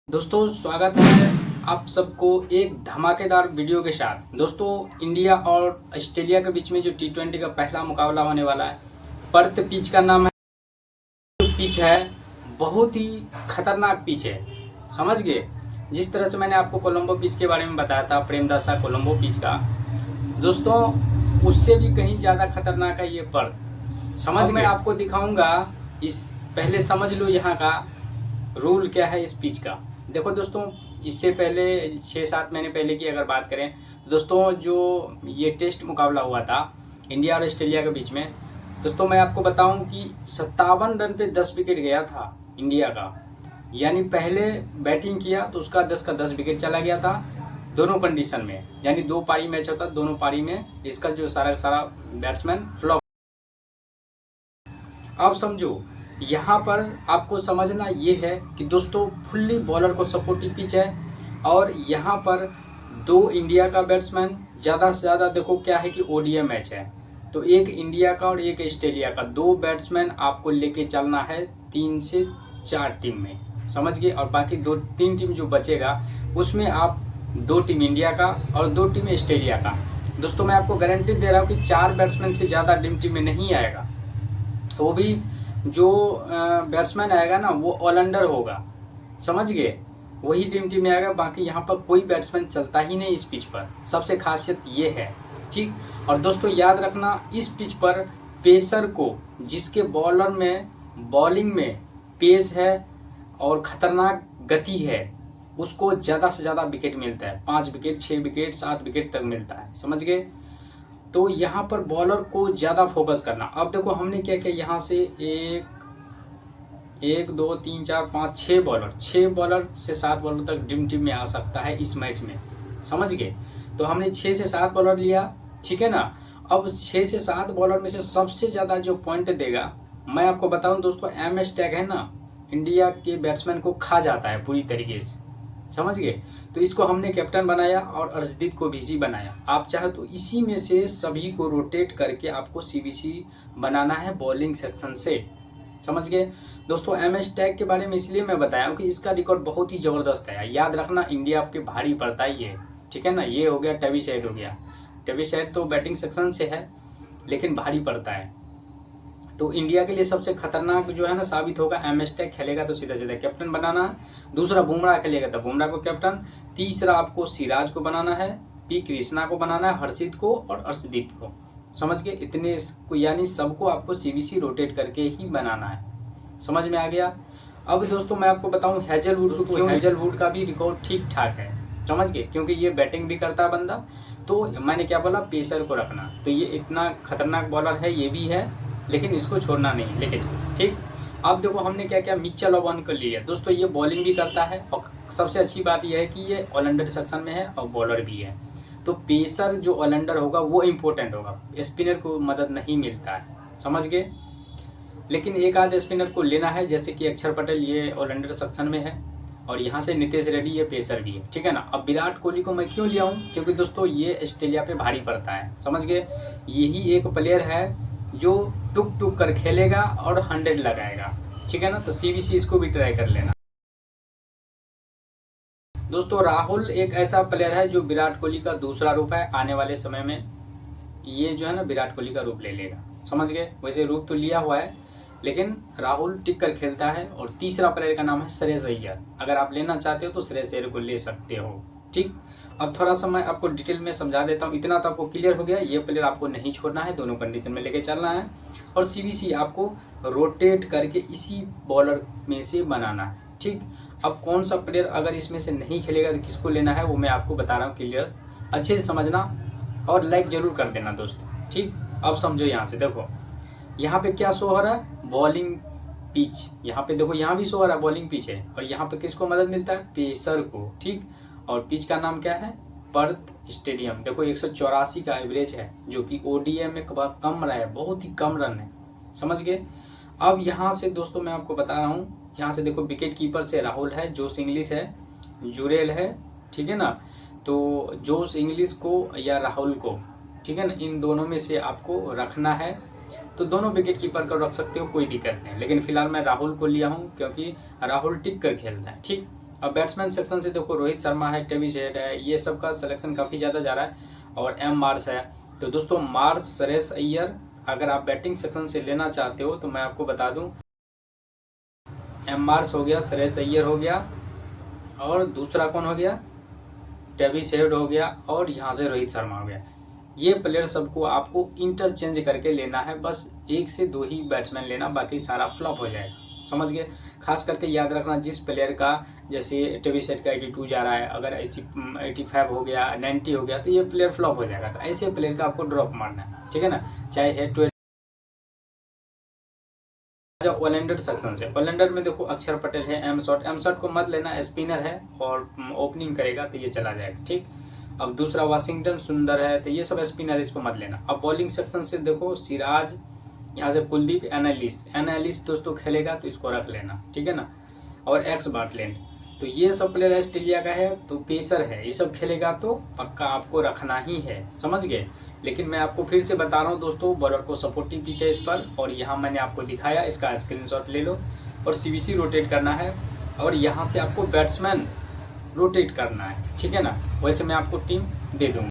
दोस्तों स्वागत है आप सबको एक धमाकेदार वीडियो के साथ। दोस्तों इंडिया और ऑस्ट्रेलिया के बीच में जो T20 का पहला मुकाबला होने वाला है, पर्थ पिच का नाम है। पिच है बहुत ही खतरनाक पिच है, समझ गए। जिस तरह से मैंने आपको कोलंबो पिच के बारे में बताया था, प्रेमदासा कोलंबो पिच का, दोस्तों उससे भी कहीं ज़्यादा खतरनाक है ये पर्थ। समझ मैं आपको दिखाऊंगा। इस पहले समझ लो यहाँ का रूल क्या है इस पिच का। देखो दोस्तों, इससे पहले 6-7 महीने पहले की अगर बात करें तो दोस्तों जो ये टेस्ट मुकाबला हुआ था इंडिया और ऑस्ट्रेलिया के बीच में, दोस्तों मैं आपको बताऊं कि 57 रन पे 10 विकेट गया था इंडिया का। यानी पहले बैटिंग किया तो उसका 10 का 10 विकेट चला गया था दोनों कंडीशन में। यानी 2 पारी मैच होता, दोनों पारी में इसका जो सारा का सारा बैट्समैन फ्लॉप। अब समझो यहाँ पर आपको समझना ये है कि दोस्तों फुल्ली बॉलर को सपोर्टिव पिच है और यहाँ पर 2 इंडिया का बैट्समैन, ज़्यादा से ज़्यादा देखो क्या है कि ओडीआई मैच है तो एक इंडिया का और एक ऑस्ट्रेलिया का 2 बैट्समैन आपको लेके चलना है 3 से 4 टीम में, समझ गए। और बाकी 2-3 टीम जो बचेगा उसमें आप 2 टीम इंडिया का और 2 टीम ऑस्ट्रेलिया का। दोस्तों मैं आपको गारंटी दे रहा हूँ कि 4 बैट्समैन से ज़्यादा टीम में नहीं आएगा। तो वो भी जो बैट्समैन आएगा ना वो ऑलराउंडर होगा, समझ गए, वही टीम में आएगा। बाकी यहाँ पर कोई बैट्समैन चलता ही नहीं इस पिच पर, सबसे खासियत ये है, ठीक। और दोस्तों याद रखना इस पिच पर पेसर को, जिसके बॉलर में बॉलिंग में पेस है और ख़तरनाक गति है, उसको ज़्यादा से ज़्यादा विकेट मिलता है। 5 विकेट 6 विकेट 7 विकेट तक मिलता है, समझ गए। तो यहाँ पर बॉलर को ज़्यादा फोकस करना। अब देखो हमने क्या किया, यहाँ से 1 2 3 4 5 6 बॉलर से 7 बॉलर तक ड्रीम टीम में आ सकता है इस मैच में, समझ गए। तो हमने 6 से 7 बॉलर लिया, ठीक है ना। अब 6 से 7 बॉलर में से सबसे ज़्यादा जो पॉइंट देगा, मैं आपको बताऊं दोस्तों, MS टैग है ना, इंडिया के बैट्समैन को खा जाता है पूरी तरीके से, समझ गए। तो इसको हमने कैप्टन बनाया और अर्शदीप को VC बनाया। आप चाहे तो इसी में से सभी को रोटेट करके आपको CBC बनाना है बॉलिंग सेक्शन से, समझ गए। दोस्तों MS टैग के बारे में इसलिए मैं बताया हूँ कि इसका रिकॉर्ड बहुत ही ज़बरदस्त है। याद रखना इंडिया पे भारी पड़ता ही है, ठीक है ना। ये हो गया टैविस हो गया, टैविस तो बैटिंग सेक्शन से है लेकिन भारी पड़ता है। तो इंडिया के लिए सबसे खतरनाक जो है ना साबित होगा, MS टैग खेलेगा तो सीधा सीधा कैप्टन बनाना है। दूसरा बुमराह खेलेगा तो बुमराह को कैप्टन। तीसरा आपको सिराज को बनाना है, P कृष्णा को बनाना है, हर्षित को और अर्शदीप को, समझ गए। इतने को यानी सबको आपको CBC रोटेट करके ही बनाना है, समझ में आ गया। अब दोस्तों मैं आपको बताऊं हैजलवुड को, हैजलवुड का भी रिकॉर्ड ठीक ठाक है, समझ गए, क्योंकि ये बैटिंग भी करता है बंदा। तो मैंने क्या बोला, पेसर को रखना। तो ये इतना खतरनाक बॉलर है, ये भी है, लेकिन इसको छोड़ना नहीं, लेके चलो, ठीक। अब देखो हमने क्या किया, मिचेल ओवन को लिया। दोस्तों ये बॉलिंग भी करता है और सबसे अच्छी बात यह है कि ये ऑलराउंडर सेक्शन में है और बॉलर भी है। तो पेसर जो ऑलराउंडर होगा वो इम्पोर्टेंट होगा, स्पिनर को मदद नहीं मिलता है, समझ गए। लेकिन एक आध स्पिनर को लेना है, जैसे कि अक्षर पटेल, ये ऑलराउंडर सेक्शन में है और यहाँ से नितेश रेड्डी, ये पेसर भी है, ठीक है ना। अब विराट कोहली को मैं क्यों लिया हूँ, क्योंकि दोस्तों ये ऑस्ट्रेलिया पे भारी पड़ता है, समझ गए। यही एक प्लेयर है जो टुक टुक कर खेलेगा और 100 लगाएगा, ठीक है ना। तो CBC इसको भी ट्राई कर लेना। दोस्तों राहुल एक ऐसा प्लेयर है जो विराट कोहली का दूसरा रूप है। आने वाले समय में ये जो है ना विराट कोहली का रूप ले लेगा, समझ गए। वैसे रूप तो लिया हुआ है लेकिन राहुल टिक कर खेलता है। और तीसरा प्लेयर का नाम है श्रेयस अय्यर। अगर आप लेना चाहते हो तो श्रेयस अय्यर को ले सकते हो, ठीक। अब थोड़ा सा मैं आपको डिटेल में समझा देता हूँ। इतना तो आपको क्लियर हो गया, ये प्लेयर आपको नहीं छोड़ना है, दोनों कंडीशन में लेके चलना है। और CBC आपको रोटेट करके इसी बॉलर में से बनाना है, ठीक। अब कौन सा प्लेयर अगर इसमें से नहीं खेलेगा तो किसको लेना है वो मैं आपको बता रहा हूँ क्लियर, अच्छे से समझना और लाइक जरूर कर देना दोस्तों, ठीक। अब समझो, यहाँ से देखो, यहाँ पे क्या शो हो रहा है, बॉलिंग पिच। यहाँ पे देखो, यहाँ भी शो हो रहा है बॉलिंग पिच है। और यहाँ पे किसको मदद मिलता है, पेसर को, ठीक। और पिच का नाम क्या है, पर्थ स्टेडियम। देखो 184 का एवरेज है, जो कि ODI में कम रहा है, बहुत ही कम रन है, समझ गए। अब यहाँ से दोस्तों मैं आपको बता रहा हूँ, यहाँ से देखो विकेट कीपर से राहुल है, जोश इंग्लिश है, जुरेल है, ठीक है ना। तो जोश इंग्लिश को या राहुल को, ठीक है ना, इन दोनों में से आपको रखना है। तो दोनों विकेट कीपर को रख सकते हो, कोई दिक्कत नहीं। लेकिन फिलहाल मैं राहुल को लिया हूँ क्योंकि राहुल टिक कर खेलता है, ठीक। अब बैट्समैन सेक्शन से देखो रोहित शर्मा है, ट्रेविस हेड है, ये सब का सिलेक्शन काफ़ी ज़्यादा जा रहा है और एम मार्स है। तो दोस्तों मार्स, श्रेयस अय्यर, अगर आप बैटिंग सेक्शन से लेना चाहते हो तो मैं आपको बता दूं, एम मार्स हो गया, श्रेयस अय्यर हो गया और दूसरा कौन हो गया, ट्रेविस हेड हो गया और यहाँ से रोहित शर्मा हो गया। ये प्लेयर सबको आपको इंटरचेंज करके लेना है, बस 1 से 2 ही बैट्समैन लेना, बाकी सारा फ्लॉप हो जाएगा, समझ गए। खास करके याद रखना जिस प्लेयर का, जैसे ट्रेविस हेड का 82 जा रहा है, अगर 85 हो गया, 90 हो गया, तो ये प्लेयर फ्लॉप हो जाएगा। तो ऐसे प्लेयर का आपको ड्रॉप मारना है, ठीक है ना। चाहे हेड ओलेंडर सेक्शन से, ओलेंडर में देखो अक्षर पटेल है, एम शॉट को मत लेना, स्पिनर है और ओपनिंग करेगा तो ये चला जाएगा, ठीक। अब दूसरा वाशिंगटन सुंदर है, तो ये सब स्पिनर, इसको मत लेना। अब बॉलिंग सेक्शन से देखो सिराज, यहाँ से कुलदीप, एनालिस्ट दोस्तों खेलेगा तो इसको रख लेना, ठीक है ना। और एक्स बाटलैंड, तो ये सब प्लेयर ऑस्ट्रेलिया का है, तो पेसर है, ये सब खेलेगा तो पक्का आपको रखना ही है, समझ गए। लेकिन मैं आपको फिर से बता रहा हूँ दोस्तों, बॉलर को सपोर्टिव पिच है इस पर, और यहाँ मैंने आपको दिखाया, इसका स्क्रीनशॉट ले लो। और सीबीसी रोटेट करना है और यहाँ से आपको बैट्समैन रोटेट करना है, ठीक है ना। वैसे मैं आपको टीम दे दूँगा।